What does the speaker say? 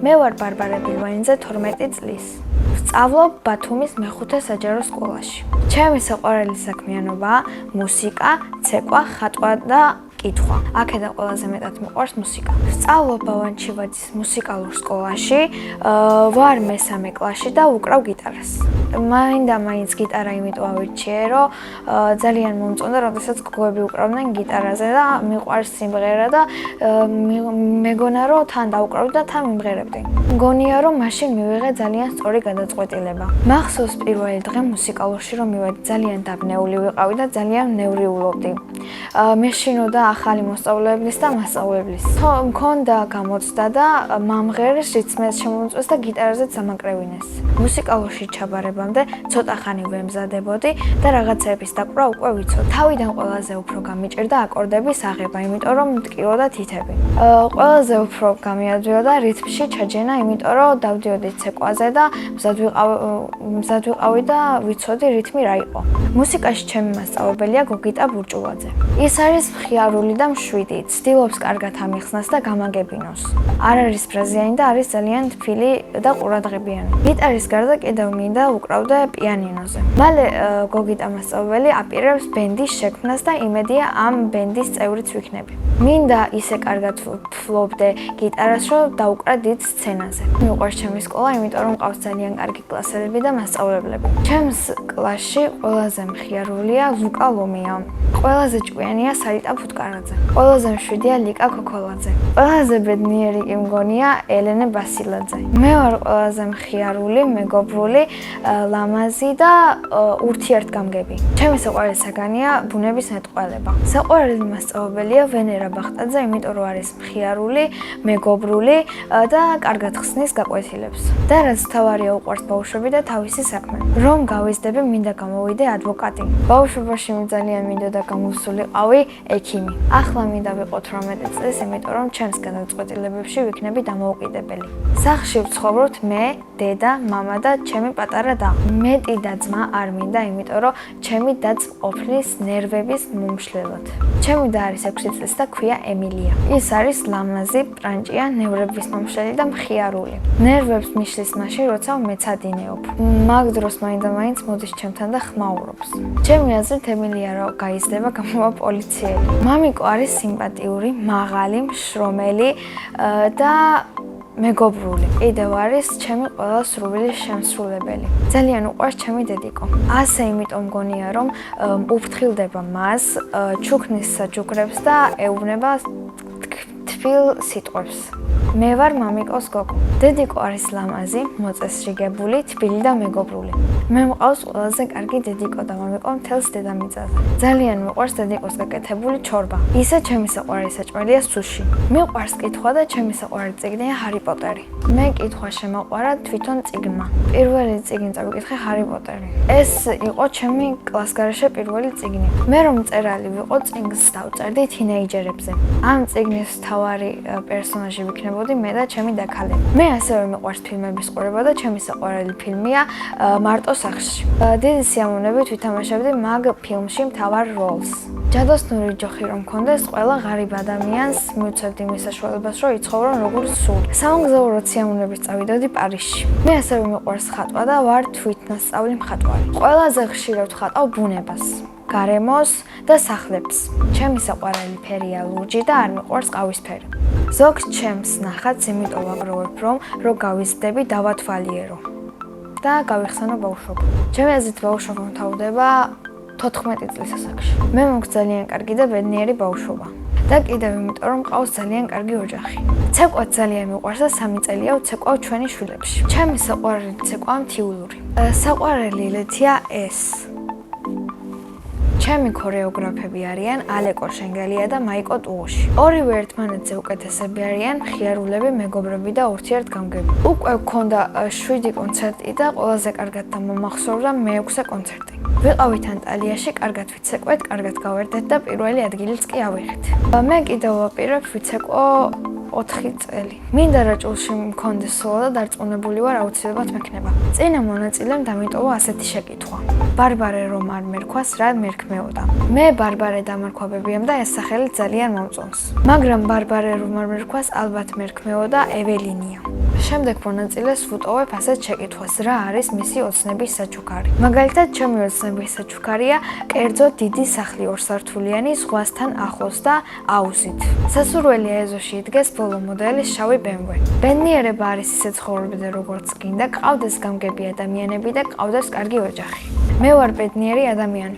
მე ვარ ბარბარა ბილვაინიძე 12 წლის. ვსწავლობ ბათუმის მეხუთე საჯარო სკოლაში. ჩემი საყვარელი საქმიანობაა მუსიკა, ცეკვა, ხატვა და კითხვა. აქედან ყველაზე მეტად მიყვარს მუსიკა. ვსწავლობ ბავანჩივაძის მუსიკალურ სკოლაში, ვარ მესამე კლასში და ვუკრავ გიტარას. მაინც გიტარა იმიტომ ავირჩიე, რომ ძალიან მომწონდა, როდესაც გოგოები უკრავდნენ გიტარაზე და მიყვარს სიმღერა და მეგონა რომ თან დავუკრავდი და თან მიმღერებდი. მგონია რომ მაშინ მივიღე ძალიან სწორი გადაწყვეტილება. მახსოვს პირველი დღე მუსიკალურში რომ მივედი, ძალიან დაბნეული ვიყავი და ძალიან ნევრულობდი. მეშინოდა ახალი მოსწავლეების და მასწავლებლის. მქონდა გამოცდა და მამღერის რიცმებს შემომწვეს და გიტარაზე დამაკრევინეს. მუსიკალურში ჩაბარებამდე ცოტა ხანი ვემზადებოდი და რაღაცების დაკვრა უკვე ვიცოდი. თავიდან ყველაზე უფრო გამიჭირდა აკორდების აღება, იმიტომ რომ მტკიოდა თითები. ყველაზე უფრო გამიადვილდა რითმში ჩაჯენა, იმიტომ რომ დავდიოდი ცეკვაზე და მზად ვიყავი და ვიცოდი რითმი რა იყო. მუსიკაში ჩემი მასწავლებელია გოგიტა ბურჭულაძე. ის არის მხიარული და მშვიდი, ცდილობს კარგად ამიხსნას და გამაგებინოს. არ არის ფრაზიანი და არის ძალიან თბილი და ყურადღებიანი. გიტარის გარდა კიდევ მინდა უკრავდე პიანინოზე. მალე გოგიტა მასწავლებელი აპირებს ბენდის შექმნას და იმედია ამ ბენდის წევრიც ვიქნები. მინდა ისე კარგად ვფლობდე გიტარას, რომ დაუკრა დიდ სცენაზე. მიყვარს ჩემი სკოლა, იმიტომ რომ მყავს ძალიან კარგი კლასელები და მასწავლებლები. ჩემს კლასში ყველაზე მხიარულია ლუკა ლომია. ყველაზე ჭკვიანია სარიტა ფუტკარაძე. ყველაზე მშვიდია ლიკა ქოქოლაძე. ყველაზე ბედნიერი კი მგონია ელენე ბასილაძე. მე ვარ ყველაზე მხიარული, მეგობრული, ლამაზი და ურთიერთგამგები. ჩემი საყვარელი საგანია ბუნების მეტყველება. საყვარელი მასწავლებელია ვენერა ბახტაძე, იმიტომ რომ არის მხიარული, მეგობრული და კარგად ხსნის გაკვეთილებს. და რაც თავარია უყვარს ბავშვები და თავისი საქმე. რომ გავიზრდები, მინდა გამოვიდე ადვოკატი. ბავშვობაში ძალიან მინდოდა გამოსულიყავი ექიმი. ახლა მინდა ვიყო 18 წლის, იმიტომ რომ ჩემს გადაწყვეტილებებში ვიქნები დამოუკიდებელი. სახლში ვცხოვრობთ მე, დედა, მამა და ჩემი პატარა და. მეტი და ძმა არ მინდა, იმიტომ რომ ჩემი დაც ყოფნის ნერვების მომშლელად. ჩემი და არის 6 წლის და ქვია ემილია. ის არის ლამაზი, პრანჭია, ნერვების მომშლელი და მხიარული. ნერვებს მიშლის მაშინ, როცა მეცადინეობ. მაგ დროს მაინც მოდის ჩემთან და ხმაურობს. ჩემი აზრით ემილია რომ გაიზრდება, გამოვა პოლიციელი. მამიკო არის სიმპათიური, მაღალი, მშრომელი და მეგობრული. კიდევ არის ჩემი ყველა სრული შემსრულებელი. ძალიან უყვარს ჩემი დედიკო. ასე იმიტომ მგონია რომ უფრთხილდება მას, ჩუქნის საჯუგრებს და ეუბნება თბილ სიტყვებს. მე ვარ მამიკოს გოგო. დედიკო არის ლამაზი, მოწესრიგებული, თბილი და მეგობრული. მე მყავს ყველაზე კარგი დედიკო და მამიკო მთელს დედამიწაზე. ძალიან მიყვარს დედიკოს გაკეთებული ჩორბა. ისე ჩემი საყვარელი საჭმელია სუში. მიყვარს კითხვა და ჩემი საყვარელი წიგნია ჰარი პოტერი. მე კითხვა შემოყვარა თვითონ წიგნმა. პირველი წიგნი წავიკითხე ჰარი პოტერი. ეს იყო ჩემი კლასგარეშე პირველი წიგნი. მე რომ მწერალი ვიყო, წიგნს დავწერდი თინეიჯერებზე. ამ წიგნის მთავარი პერსონაჟი ვიქნებოდი მე და ჩემი დაქალები. მე ასევე მიყვარს ფილმების ყურება და ჩემი საყვარელი ფილმია მარტო სახლში. დიდი სიამოვნებით ვითამაშებდი მაგ ფილმში მთავარ როლს. ჯადოსნური ჯოხი რომ მქონდეს, ყველა ღარიბ ადამიანს მივცემდი მის საშუალებას, რომ იცხოვრო როგორც სურს. სამოგზაურო სიამოვნებით წავიდოდი პარიზში. მე ასევე მიყვარს ხატვა და ვარ თვითნასწავლი მხატვარი. ყველაზე ხშირად ვხატავ ბუნებას, გარემოს და სახლებს. ჩემი საყვარელი ფერია ლურჯი და არ მიყვარს ყავისფერი. ზოგს ჩემს ნახატს იმიტომ ვაგროვებ, რომ გავიზრდები, დავათვალიერო და გავიხსენო ბავშვობა. ჩემი აზრით ბავშვობა მთავრდება 14 წლის ასაკში. მე მოგს ძალიან კარგი და ბედნიერი ბავშვობა. და კიდევ იმიტომ რომ მყავს ძალიან კარგი ოჯახი. ცეკვა ძალიან მიყვარს და 3 წელია ვცეკვავ ჩვენი შვილებში. ჩემი საყვარელი ცეკვაა მთიულური. საყვარელი ილეთია ეს. ჩემი ქორეოგრაფები არიან ალეკო შენგელია და მაიკო ტუოში. ორივე ერთმანეთზე უკეთესები არიან, მხიარულები, მეგობრები და ურთიერთგამგები. უკვე გქონდა 7 კონცერტი და ყველაზე კარგად დამომახსოვრდა მე-6 კონცერტი. ვიყავით ანტალიაში, კარგად ვიცეკვეთ, კარგად გავერდეთ და პირველი ადგილიც კი ავიღეთ. მე კიდევ ვაპირებ ვიცეკვო 4 წელი. მინდა რა ჭულში მქონდეს სოლა და დარწმუნებული ვარ აუცილებლად მექნება. წინა მონაწილემ დამიტოვა ასეთი შეკითხვა. ბარბარე რომ არ მერქვას, რა მერქმეოდა? მე ბარბარე დამარქვებებიამ და ეს სახელი ძალიან მომწონს. მაგრამ ბარბარე რომ არ მერქვას, ალბათ მერქმეოდა ეველინია. შემდეგ მონაწილეს ვუტოვებ ასეთ შეკითხვას, რა არის მისი ოცნების საჩუქარი? მაგალითად, ჩემი ოცნების საჩუქარია კერძო დიდი სახლი ორსართულიანი ზღვასთან ახლოს და აუზით. სასურველი ეზოში იდგეს ბოლო მოდელის შავი BMW. ბედნიერება არის ისე ცხოვრობდე როგორც გინდა, ყავდეს გამგები ადამიანები და ყავდეს კარგი ოჯახი. მე ვარ ბედნიერი ადამიანი.